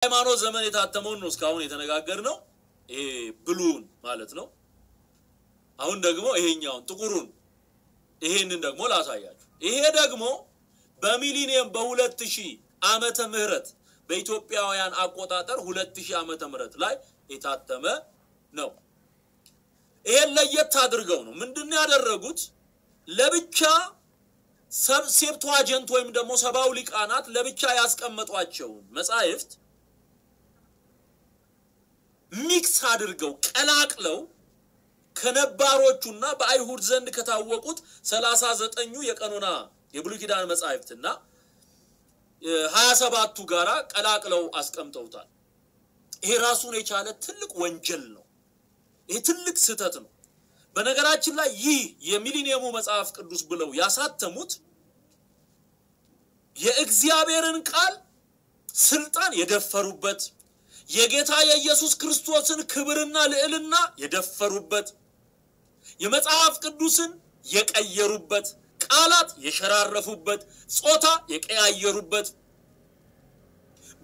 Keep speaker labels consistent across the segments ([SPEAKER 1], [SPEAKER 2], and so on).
[SPEAKER 1] ሃይማኖት ዘመን የታተመው ነው እስካሁን የተነጋገርነው ይሄ ብሉን ማለት ነው አሁን ደግሞ ይሄኛውን ጥቁሩን ይሄንን ደግሞ ላሳያችሁ ይሄ ደግሞ በሚሊኒየም በ2000 ዓመተ ምህረት በኢትዮጵያውያን አቆጣጠር 2000 ዓመተ ምህረት ላይ የታተመ ነው ይሄን ለየት አድርገው ነው ምንድነው ያደረጉት ለብቻ ሰብሴፕቱአጀንት ወይም ደግሞ ሰባው ሊቃናት ለብቻ ያስቀመጧቸው መጻሕፍት ሚክስ አድርገው ቀላቅለው ከነባሮቹና በአይሁድ ዘንድ ከታወቁት 39ኙ የቀኖና የብሉይ ኪዳን መጻሕፍትና 27ቱ ጋራ ቀላቅለው አስቀምጠውታል ይሄ ራሱን የቻለ ትልቅ ወንጀል ነው ይሄ ትልቅ ስህተት ነው በነገራችን ላይ ይህ የሚሊኒየሙ መጽሐፍ ቅዱስ ብለው ያሳተሙት የእግዚአብሔርን ቃል ስልጣን የደፈሩበት የጌታ የኢየሱስ ክርስቶስን ክብርና ልዕልና የደፈሩበት የመጽሐፍ ቅዱስን የቀየሩበት ቃላት የሸራረፉበት ጾታ የቀያየሩበት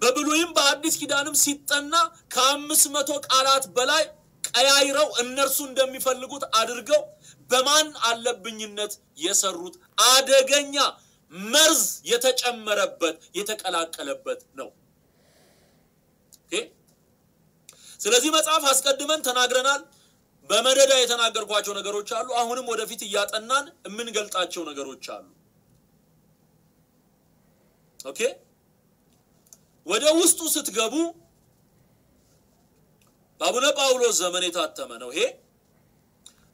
[SPEAKER 1] በብሉይም በአዲስ ኪዳንም ሲጠና ከ500 ቃላት በላይ ቀያይረው እነርሱ እንደሚፈልጉት አድርገው በማን አለብኝነት የሰሩት አደገኛ መርዝ የተጨመረበት የተቀላቀለበት ነው ኦኬ ስለዚህ መጽሐፍ አስቀድመን ተናግረናል በመደዳ የተናገርኳቸው ነገሮች አሉ አሁንም ወደፊት ያጠናን የምንገልጣቸው ነገሮች አሉ ኦኬ ወደ ውስጡ ስትገቡ በአቡነ ጳውሎስ ዘመን የታተመ ነው ይሄ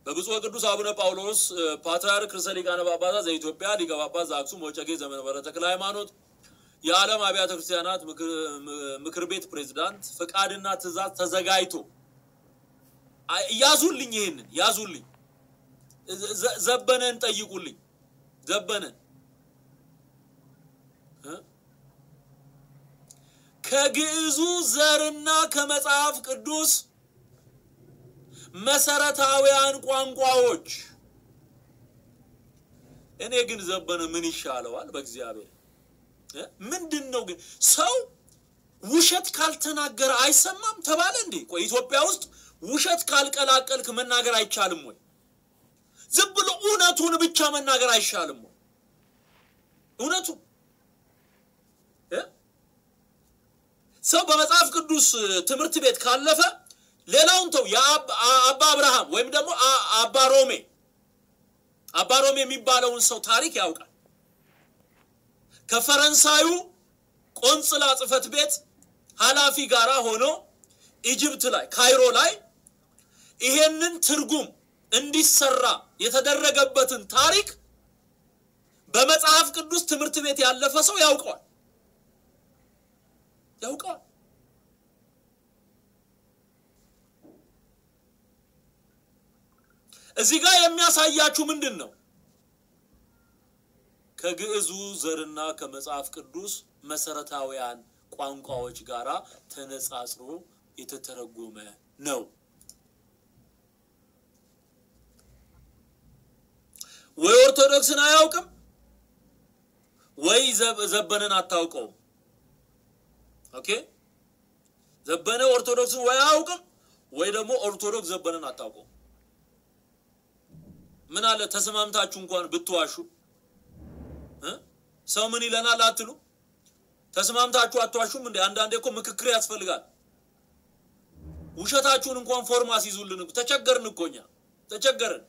[SPEAKER 1] በብፁዕ ቅዱስ አቡነ ጳውሎስ ፓትርያርክ ርዕሰ ሊቃነ ጳጳሳት ዘኢትዮጵያ ሊቀ ጳጳስ ዘአክሱም ወዕጨጌ ዘመንበረ ተክለ ሃይማኖት የዓለም አብያተ ክርስቲያናት ምክር ቤት ፕሬዝዳንት ፍቃድና ትእዛዝ ተዘጋጅቶ ያዙልኝ ይሄንን ያዙልኝ ዘበነን ጠይቁልኝ ዘበነን ከግዕዙ ዘርና ከመጽሐፍ ቅዱስ መሰረታዊያን ቋንቋዎች እኔ ግን ዘበነ ምን ይሻለዋል በእግዚአብሔር ምንድነው ግን ሰው ውሸት ካልተናገረ አይሰማም ተባለ እንዴ ቆይ ኢትዮጵያ ውስጥ ውሸት ካልቀላቀልክ መናገር አይቻልም ወይ ዝም ብሎ ኡነቱን ብቻ መናገር አይሻልም ወይ ኡነቱ ሰው በመጽሐፍ ቅዱስ ትምህርት ቤት ካለፈ ሌላውን ተው አባ አብርሃም ወይም ደግሞ አባ ሮሜ የሚባለውን ሰው ታሪክ ያውቃል ከፈረንሳዩ ቆንጽላ ጽፈት ቤት ሐላፊ ጋራ ሆኖ ኢጂፕት ላይ ካይሮ ላይ ይሄንን ትርጉም እንዲሰራ የተደረገበትን ታሪክ በመጽሐፍ ቅዱስ ትምህርት ቤት ያለፈ ሰው ያውቃል እዚህ ጋር የሚያሳያችሁ ምንድነው ከግዕዙ ዘርና ከመጽሐፍ ቅዱስ መሰረታዊያን ቋንቋዎች ጋራ ተነጻጽሮ የተተረጎመ ነው ወይ ኦርቶዶክስን አያውቅም ወይ ዘበነን አታውቀው ኦኬ ዘበነ ኦርቶዶክስን ወይ አያውቅም ወይ ደግሞ ኦርቶዶክስ ዘበነን አታውቀው ምን አለ ተስማምታችሁ እንኳን ብትዋሹ ሰው ምን ይለናል አትሉ ተስማምታችሁ አትዋሹም እንዴ አንዳንዴ እኮ ምክክር ያስፈልጋል ውሸታችሁን እንኳን ፎርማስ ይዙልን ተቸገርን እኮኛ ተቸገርን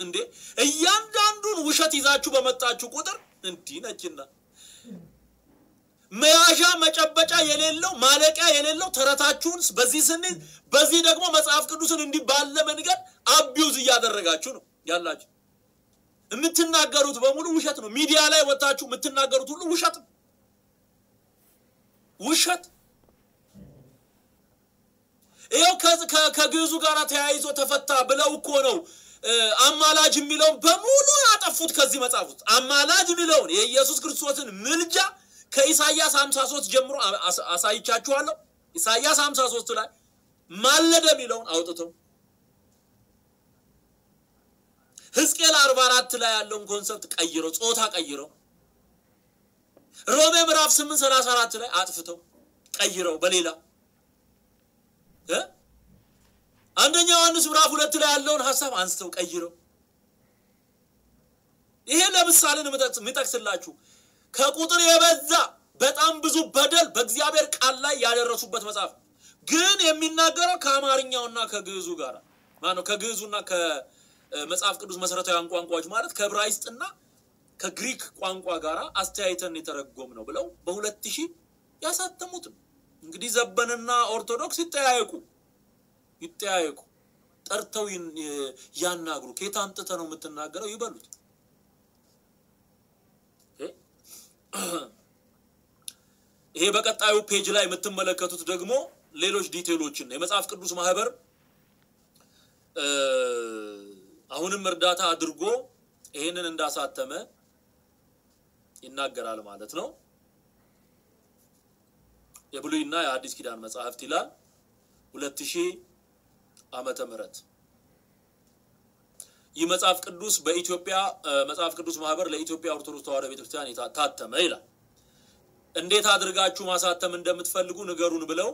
[SPEAKER 1] እንዴ እያንዳንዱን ውሸት ይዛችሁ በመጣችሁ ቁጥር እንዲ ነጭና መያዣ መጨበጫ የሌለው ማለቂያ የሌለው ተረታችሁን በዚህ ደግሞ መጽሐፍ ቅዱስን እንዲባለ መንገድ አቢዩዝ ያደረጋችሁ ነው ያላችሁ የምትናገሩት በሙሉ ውሸት ነው ሚዲያ ላይ ወጣችሁ የምትናገሩት ሁሉ ውሸት ይሄው ከግዕዙ ጋራ ተያይዞ ተፈታ ብለው እኮ ነው አማላጅ የሚለው በሙሉ ያጠፉት ከዚህ መጽሐፍ ውስጥ አማላጅ የሚለው የኢየሱስ ክርስቶስን ምልጃ ከኢሳይያስ 53 ጀምሮ አሳይቻችኋለሁ ኢሳይያስ 53 ላይ ማለደ የሚለውን አውጥተው ሕዝቅኤል 44 ላይ ያለውን ኮንሰፕት ቀይረው ጾታ ቀይረው ሮሜ ምዕራፍ 8:34 ላይ አጥፍተው ቀይረው በሌላ አንደኛ ዮሐንስ ምዕራፍ 2 ላይ ያለውን ሐሳብ አንስተው ቀይረው ይሄ ለምሳሌ ነው መጠቅስላችሁ ከቁጥር የበዛ በጣም ብዙ በደል በእግዚአብሔር ቃል ላይ ያደረሱበት መጽሐፍ ግን የሚናገረው ከአማርኛውና ከግዕዙ ጋር ማነው ከግዕዙና ከመጽሐፍ ቅዱስ መሰረታዊ ቋንቋዎች ማለት ከዕብራይስጥና ከግሪክ ቋንቋ ጋር አስተያይተን የተረጎም ነው ብለው በ2000 ያሳተሙት እንግዲህ ዘበንና ኦርቶዶክስ ይጠያየቁ ጠርተው ያናግሩ ከታምጥተ ነው የምትናገረው ይበሉት ይሄ በቀጣዩ ፔጅ ላይ የምትመለከቱት ደግሞ ሌሎች ዲቴሎችን የመጽሐፍ ቅዱስ ማህበር አሁንም እርዳታ አድርጎ ይሄንን እንዳሳተመ ይናገራል ማለት ነው የብሉይና የአዲስ ኪዳን መጽሐፍት ይላል 2000 ዓመተ ምህረት ይህ መጽሐፍ ቅዱስ በኢትዮጵያ መጽሐፍ ቅዱስ ማህበር ለኢትዮጵያ ኦርቶዶክስ ተዋሕዶ ቤተክርስቲያን ታተመ ይላል እንዴት አድርጋችሁ ማሳተም እንደምትፈልጉ ንገሩን ብለው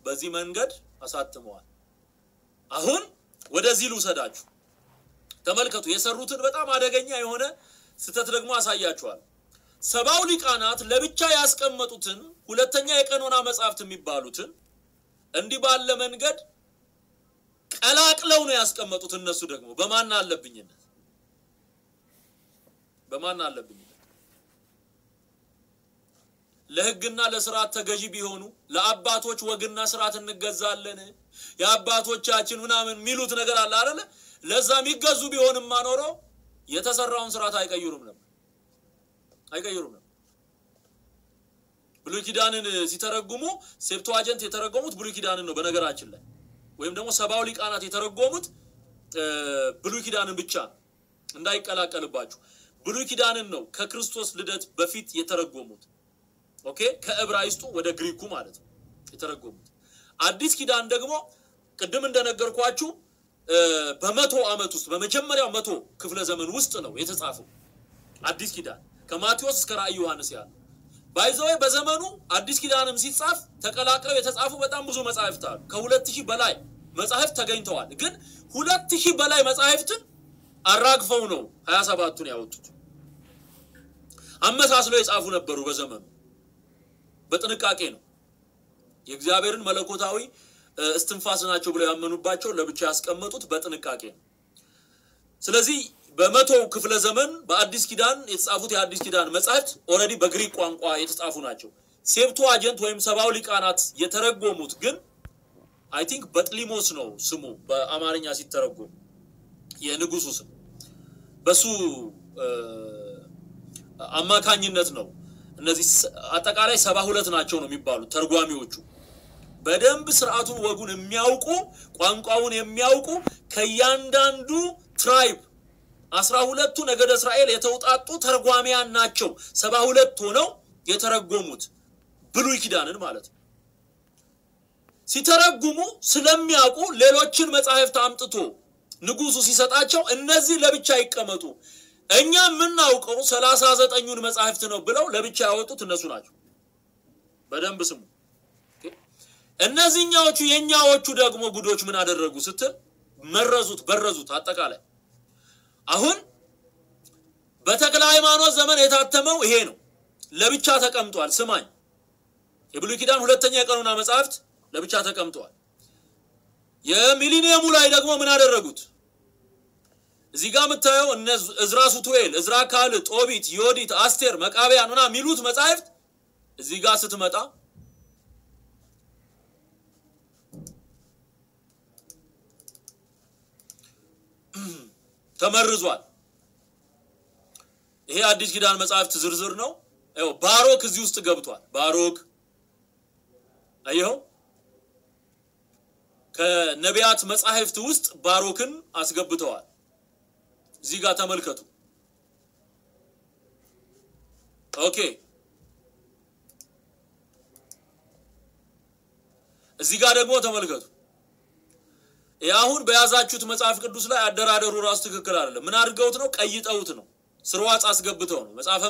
[SPEAKER 1] በዚህ መንገድ አሳተመዋል አሁን ወደዚህ ልውሰዳችሁ ተመልከቱ የሰሩትን በጣም አደገኛ የሆነ ስተት ደግሞ አሳያችኋል ሰባው ሊቃናት ለብቻ ያስቀመጡትን ሁለተኛ የቀኖና መጽሐፍት የሚባሉትን እንዲህ ባለ መንገድ ቀላቅለው ነው ያስቀመጡት እነሱ ደግሞ በማን አለብኝነት ለህግና ለሥርዓት ተገዢ ቢሆኑ ለአባቶች ወግና ሥርዓት እንገዛለን ያባቶቻችን ምናምን ሚሉት ነገር አለ አይደል ለዛ የሚገዙ ቢሆንም ማኖሮ የተሰራውን ሥርዓት አይቀይሩም ነበር ብሉይ ኪዳንን ሲተረጉሙ ሴፕቱአጀንት የተረጎሙት ብሉይ ኪዳንን ነው በነገራችን ላይ ወይም ደግሞ ሰባው ሊቃናት የተረጎሙት ብሉይ ኪዳንን ብቻ እንዳይቀላቀልባችሁ ብሉይ ኪዳንን ነው ከክርስቶስ ልደት በፊት የተረጎሙት ኦኬ ከዕብራይስጡ ወደ ግሪኩ ማለት ነው የተረጎሙት አዲስ ኪዳን ደግሞ ቅድም እንደነገርኳችሁ በመቶ ዓመት ውስጥ በመጀመሪያው 100 ክፍለ ዘመን ውስጥ ነው የተጻፈው አዲስ ኪዳን ከማቴዎስ እስከ ራእይ ዮሐንስ ያለ ባይዘው በዘመኑ አዲስ ኪዳንም ሲጻፍ ተቀላቅለው የተጻፉ በጣም ብዙ መጻሕፍት አሉ ከ2000 በላይ መጻሕፍት ተገኝተዋል ግን 2000 በላይ መጻሕፍትን አራግፈው ነው 27ቱን ያወጡት አመሳስለው የጻፉ ነበሩ በዘመኑ በጥንቃቄ ነው የእግዚአብሔርን መለኮታዊ እስትንፋስ ናቸው ብለው ያመኑባቸው ለብቻ ያስቀመጡት በጥንቃቄ ነው ስለዚህ በመቶ ክፍለ ዘመን በአዲስ ኪዳን የተጻፉት የአዲስ ኪዳን መጻሕፍት ኦሬዲ በግሪክ ቋንቋ የተጻፉ ናቸው ሴፕቱአጀንት ወይም ሰባው ሊቃናት የተረጎሙት ግን አይ ቲንክ በጥሊሞስ ነው ስሙ በአማርኛ ሲተረጎም የንጉሱ ስም በሱ አማካኝነት ነው እነዚህ አጠቃላይ 72 ናቸው ነው የሚባሉት ተርጓሚዎቹ በደንብ ሥርዓቱን ወጉን የሚያውቁ ቋንቋውን የሚያውቁ ከያንዳንዱ ትራይብ 12ቱ ነገደ እስራኤል የተውጣጡ ተርጓሚያን ናቸው 72 ሆነው የተረጎሙት ብሉይ ኪዳንን ማለት ነው ሲተረጉሙ ስለሚያውቁ ሌሎችን መጻሕፍት አምጥቶ ንጉሱ ሲሰጣቸው እነዚህ ለብቻ ይቀመጡ እኛ ምንናውቀው 39ኙን መጻሕፍት ነው ብለው ለብቻ ያወጡት እነሱ ናቸው በደንብ ስሙ እነዚህኛዎቹ የኛዎቹ ደግሞ ጉዶች ምን አደረጉ ስትል በረዙት አጠቃላይ አሁን በተክለ ሃይማኖት ዘመን የታተመው ይሄ ነው ለብቻ ተቀምጧል ስማኝ የብሉይ ኪዳን ሁለተኛ የቀኖና መጽሐፍት ለብቻ ተቀምጧል የሚሊኒየሙ ላይ ደግሞ ምን አደረጉት እዚህ ጋር መታየው እዝራ ሱቱኤል እዝራ ካል ጦቢት ዮዲት አስቴር መቃብያን እና ሚሉት መጻሕፍት እዚህ ጋር ስትመጣ ተመርዟል ይሄ አዲስ ኪዳን መጽሐፍት ዝርዝር ነው ባሮክ እዚህ ውስጥ ገብቷል ባሮክ አየው ከነቢያት መጻሕፍት ውስጥ ባሮክን አስገብተዋል እዚህ ጋር ተመልከቱ ኦኬ እዚህ ጋር ደግሞ ተመልከቱ ያሁን በያዛችሁት መጽሐፍ ቅዱስ ላይ አደራደሩ ራስ ትክክል አይደለም ምን አድርገውት ነው ቀይጠውት ነው ስርዋጽ አስገብተው ነው መጽሐፈ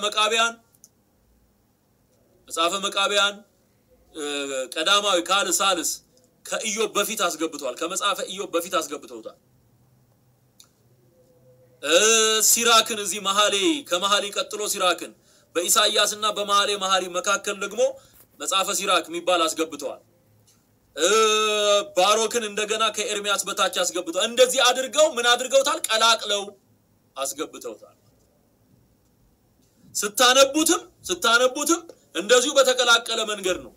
[SPEAKER 1] መቃብያን ቀዳማዊ ካል ሳልስ ከኢዮብ በፊት አስገብተዋል ከመጽሐፈ ኢዮብ በፊት አስገብተውታል ሲራክን እዚህ መሐሌ ከመሐሌ ቀጥሎ ሲራክን በኢሳይያስና በመሐሌ መካከል ደግሞ መጽሐፈ ሲራክ የሚባል አስገብተዋል ባሮክን እንደገና ከኤርሚያስ በታች አስገብተው እንደዚህ አድርገው ምን አድርገውታል ቀላቅለው አስገብተውታል ስታነቡትም እንደዚሁ በተቀላቀለ መንገድ ነው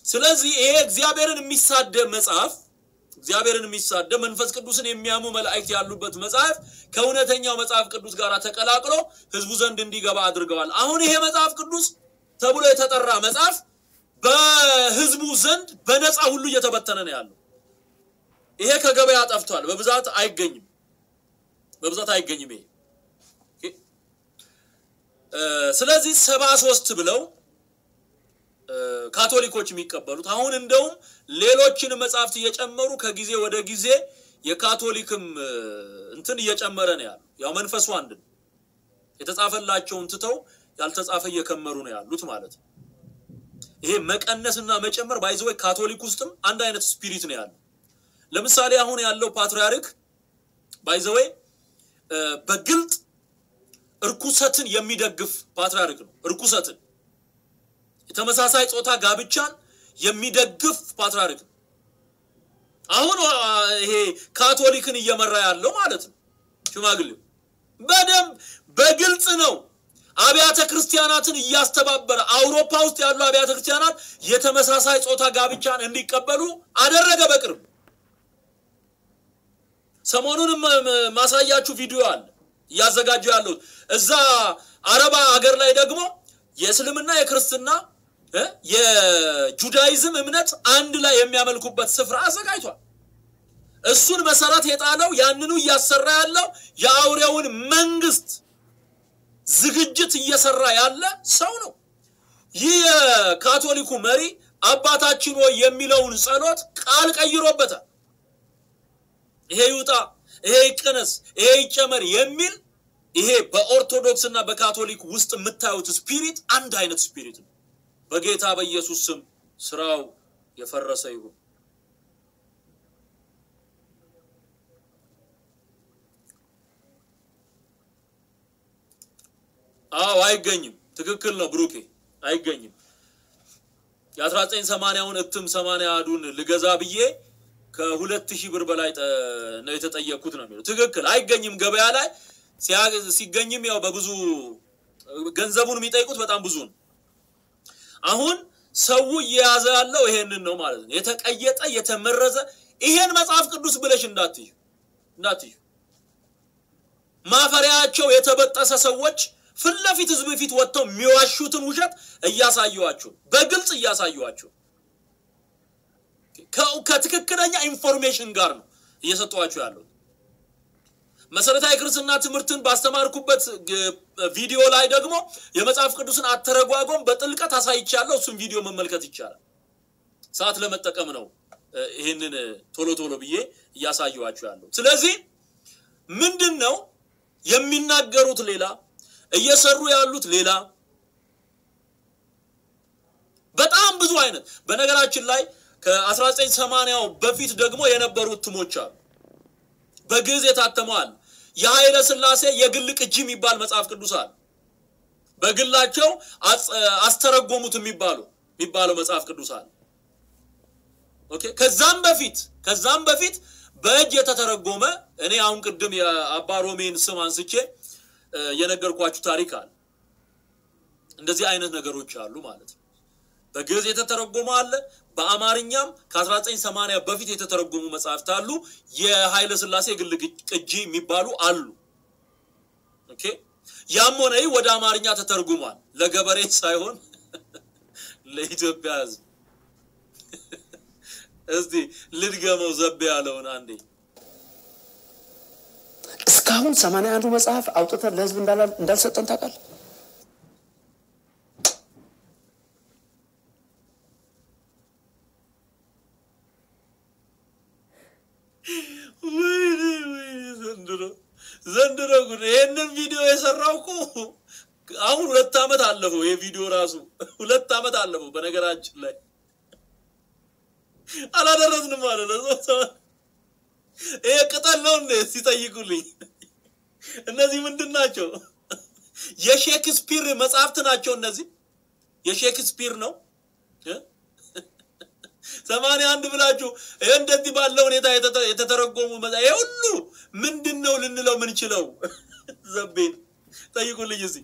[SPEAKER 1] ስለዚህ ይሄ እግዚአብሔርን የሚሳደብ መጽሐፍ እግዚአብሔርን የሚሳደብ መንፈስ ቅዱስን የሚያሙ መላእክት ያሉበት መጽሐፍ ከእውነተኛው መጽሐፍ ቅዱስ ጋር ተቀላቅሎ ህዝቡ ዘንድ እንዲገባ አድርገዋል አሁን ይሄ መጽሐፍ ቅዱስ ተብሎ የተጠራ መጽሐፍ በህዝቡ ዘንድ በነፃ ሁሉ እየተበተነ ነው ያለው ይሄ ከገበያ ጠፍቷል በብዛት አይገኝም ይሄ ስለዚህ 73 ብለው ካቶሊኮች የሚቀበሉት አሁን እንደውም ሌሎችን መጽሐፍት እየጨመሩ ከጊዜ ወደ ጊዜ የካቶሊክም እንትን እየጨመረ ነው ያለው ያው መንፈሱ አንድ ነው የተጻፈላቸውን ትተው ያልተጻፈ እየከመሩ ነው ያሉት ማለት ነው ይሄ መቀነስና መጨመር ባይዘው ካቶሊክ ውስጥም አንድ አይነት ስፒሪት ነው ያለው ለምሳሌ አሁን ያለው ፓትሪያርክ ባይዘው በግልጥ እርኩሰትን የሚደግፍ ፓትሪያርክ ነው እርኩሰትን የተመሳሳይ ጾታ ጋብቻን የሚደግፍ ፓትሪያርክ ነው አሁን ይሄ ካቶሊክን እየመራ ያለው ማለት ነው ሽማግሌው በደም በግልጽ ነው አብያተ ክርስቲያናትን እያስተባበረ አውሮፓ ውስጥ ያሉ አብያተ ክርስቲያናት የተመሳሳይ ጾታ ጋብቻን እንዲቀበሉ አደረገ በቅርብ ሰሞኑን ማሳያችሁ ቪዲዮ አለ ያዘጋጁ ያለው እዛ አረባ ሀገር ላይ ደግሞ የእስልምና የክርስትና የጁዳይዝም እምነት አንድ ላይ የሚያመልኩበት ስፍራ አዘጋጅቷል እሱን መሰረት የጣለው ያንኑ ያሰራ ያለው የአውሬውን መንግስት ዝግጅት እየሰራ ያለ ሰው ነው ይህ ካቶሊኩ መሪ አባታችን ሆይ የሚለውን ጸሎት ቃል ቀይሮበታል ይሄ ይውጣ ይሄ ይቀነስ ይሄ ይጨመር የሚል ይሄ በኦርቶዶክስና በካቶሊክ ውስጥ የምታዩት ስፒሪት አንድ አይነት ስፒሪት ነው በጌታ በኢየሱስ ስም ስራው የፈረሰ ይሁን አይገኝም ትክክል ነው ብሩኬ አይገኝም የ1980ውን እትም 80 አዱን ልገዛ ብዬ ከ2000 ብር በላይ ነው የተጠየቁት ነው የሚለው ትክክል አይገኝም ገበያ ላይ ሲገኝም ያው በብዙ ገንዘቡን የሚጠይቁት በጣም ብዙ ነው አሁን ሰው ይያዘ ያለው ይሄንን ነው ማለት ነው የተቀየጠ የተመረዘ ይሄን መጽሐፍ ቅዱስ ብለሽ እንዳትዩ ማፈሪያቸው የተበጠሰ ሰዎች ፍለፊት ህዝብ ፊት ወጥተው የሚዋሹትን ውሸት እያሳዩዋቸው በግልጽ እያሳዩዋቸው ከትክክለኛ ኢንፎርሜሽን ጋር ነው እየሰጧቸው ያለው መሰረታዊ ክርስትና ትምህርትን ባስተማርኩበት ቪዲዮ ላይ ደግሞ የመጽሐፍ ቅዱስን አተረጓጎም በጥልቀት አሳይቻለሁ እሱን ቪዲዮ መመልከት ይቻላል ሰዓት ለመጠቀም ነው ይሄንን ቶሎ ብዬ እያሳዩዋቸው ያለው ስለዚህ ምንድነው የሚናገሩት ሌላ እየሰሩ ያሉት ሌላ በጣም ብዙ አይነት በነገራችን ላይ ከ1980ው በፊት ደግሞ የነበሩት ትሞች አሉ በግዕዝ የታተመዋል የኃይለ ሥላሴ የግል ቅጂ የሚባል መጽሐፍ ቅዱስ አለ በግላቸው አስተረጎሙት የሚባለው መጽሐፍ ቅዱስ አለ ኦኬ ከዛም በፊት በእጅ የተተረጎመ እኔ አሁን ቅድም የአባ ሮሜን ስም አንስቼ የነገርኳችሁ ታሪክ አለ እንደዚህ አይነት ነገሮች አሉ ማለት ነው በግዕዝ የተተረጎመ አለ በአማርኛም ከ1980 በፊት የተተረጎሙ መጽሐፍት አሉ የኃይለ ሥላሴ ግል ቅጂ የሚባሉ አሉ ኦኬ ያም ሆነ ወደ አማርኛ ተተርጉሟል ለገበሬ ሳይሆን ለኢትዮጵያ ህዝብ እስቲ ልድገመው ዘብ ያለውን አንዴ እስካሁን 81 መጽሐፍ አውጥተን ለህዝብ እንዳልሰጠን ታውቃለህ ዘንድሮ ግን ይሄንን ቪዲዮ የሰራውኩ አሁን 2 አመት አለፈው የቪዲዮ ራሱ 2 አመት አለፈው በነገራችን ላይ አላደረስንም ማለት ነው ይሄ ቅጠል ነው እንዴ ሲጠይቁልኝ እነዚህ ምንድናቸው የሼክስፒር መጽሐፍት ናቸው እነዚህ የሼክስፒር ነው 81 ብላችሁ እንደዚህ ባለው ሁኔታ የተተረጎሙ ይሄ ሁሉ ምንድነው ልንለው ምን ይችላል ዘቤን ጠይቁልኝ እዚህ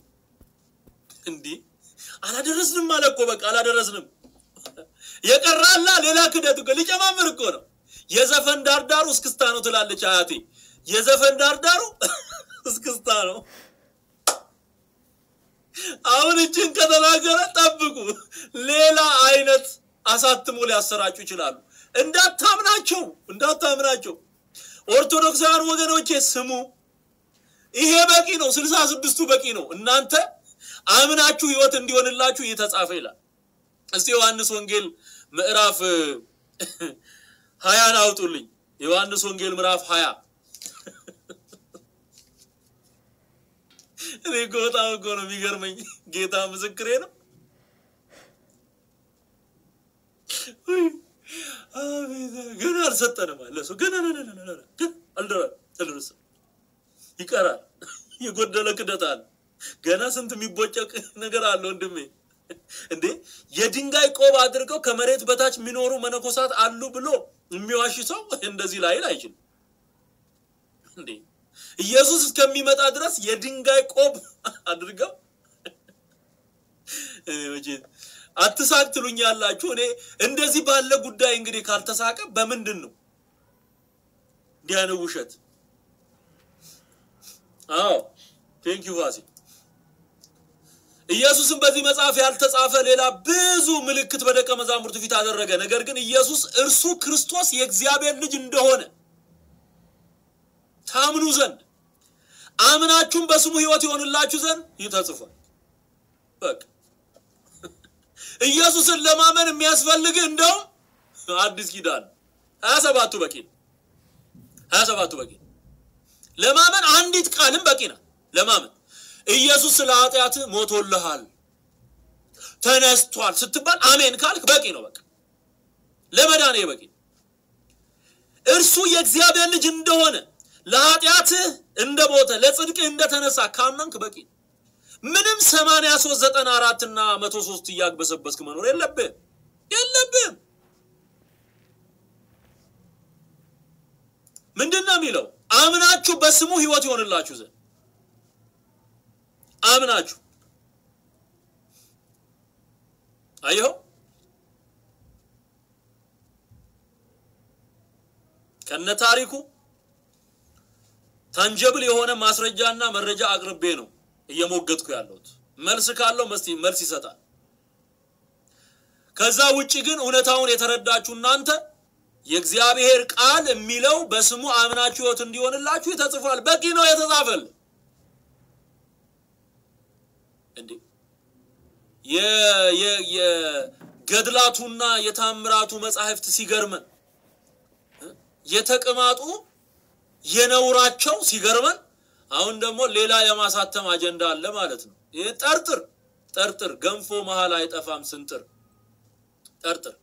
[SPEAKER 1] እንዴ አላደረስንም ማለት እኮ በቃ አላደረስንም የቀራላ ሌላ ክደት እኮ ሊጨማምር እኮ ነው የዘፈን ዳርዳሩ እስክስታ ነው ትላለች አያቴ የዘፈን ዳርዳሩ እስክስታ ነው አሁን እቺን ከተናገረ ጠብቁ ሌላ አይነት አሳትሞ ሊያሰራጩ ይችላሉ እንዳታምናቸው ኦርቶዶክሳውያን ወገኖቼ ስሙ ይሄ በቂ ነው 66ቱ በቂ ነው እናንተ አምናችሁ ህይወት እንዲሆንላችሁ እየተጻፈ ይላል እስቲ ዮሐንስ ወንጌል ምዕራፍ 20 አውጡልኝ ዮሐንስ ወንጌል ምዕራፍ 20 እኔ ጎታው ጎኖ የሚገርመኝ ጌታ ምስክሬ ነው አቤት ገና አልሰጠንም አለሱ ገና አልደረሰ ይቀራል የጎደለ ክደታል ገና ስንት የሚቦጨቅ ነገር አለ ወንድሜ እንዴ የድንጋይ ቆብ አድርገው ከመሬት በታች ሚኖሩ መነኮሳት አሉ ብሎ የሚዋሽ ሰው እንደዚህ ላይል አይችልም እንዴ ኢየሱስ እስከሚመጣ ድረስ የድንጋይ ቆብ አድርገው እጂ አትሳቅ ትሉኛላችሁ እኔ እንደዚህ ባለ ጉዳይ እንግዲህ ካልተሳቀ በምንድነው ዲያነ ውሸት አዎ ቴንክ ዩ ቫሲ ኢየሱስን በዚህ መጽሐፍ ያልተጻፈ ሌላ ብዙ ምልክት በደቀ መዛሙርቱ ፊት አደረገ ነገር ግን ኢየሱስ እርሱ ክርስቶስ የእግዚአብሔር ልጅ እንደሆነ ታምኑ ዘንድ አምናችሁም በስሙ ሕይወት ይሆንላችሁ ዘንድ ይተጽፏል በቃ ኢየሱስን ለማመን የሚያስፈልግ እንደው አዲስ ኪዳን 27ቱ በቂ 27ቱ በቂ ለማመን አንዲት ቃልም በቂ ነው ለማመን ኢየሱስ ስለ ኃጢአት ሞቶልሃል ተነስቷል ስትባል አሜን ካልክ በቂ ነው በቃ ለመዳን በቂ እርሱ የእግዚአብሔር ልጅ እንደሆነ ለኃጢአት እንደሞተ ለጽድቅ እንደተነሳ ካመንክ በቂ ምንም 83 94 እና 103 ያግበሰበስክ መኖር የለብህም ምንድነው የሚለው አምናችሁ በስሙ ሕይወት ይሆንላችሁ ዘንድ አምናችሁ አየሁ ከነ ታሪኩ ታንጀብል የሆነ ማስረጃና መረጃ አቅርቤ ነው እየሞገትኩ ያለሁት መልስ ካለው መልስ ይሰጣል ከዛ ውጪ ግን እውነታውን የተረዳችሁ እናንተ የእግዚአብሔር ቃል የሚለው በስሙ አምናችሁ ሕይወት እንዲሆንላችሁ ተጽፏል በቂ ነው የተጻፈል እንዴ የገድላቱና የታምራቱ መጻሕፍት ሲገርመን የተቀማጡ የነውራቸው ሲገርመን አሁን ደግሞ ሌላ የማሳተም አጀንዳ አለ ማለት ነው ይሄ ጠርጥር ገንፎ መሃል አይጠፋም ስንጥር ጠርጥር